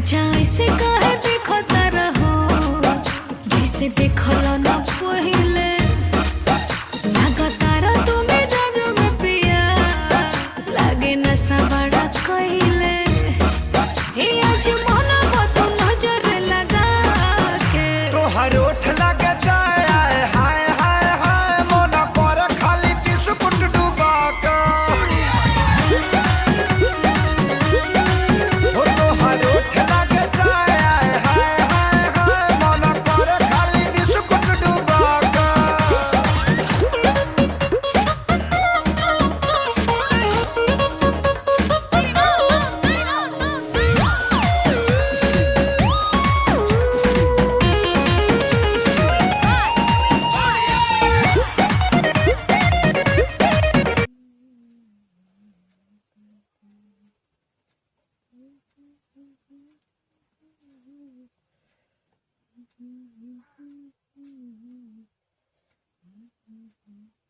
राजा ऐसे कहे देखो तारा हो जैसे देखल न पहिले लागा तारा तुम्हें जाजो में पिया लागे नशा बड़ा कहिले हे आज मन बत नजर लगा के तोहर ओठ लगे जाए आए हाय हाय हाय मोना पर खाली बिस्कुट डुबा के हो तोहर ओठ लगे जाए आए हाय हाय हाय मोना पर खाली बिस्कुट डुबा के Mm-hmm.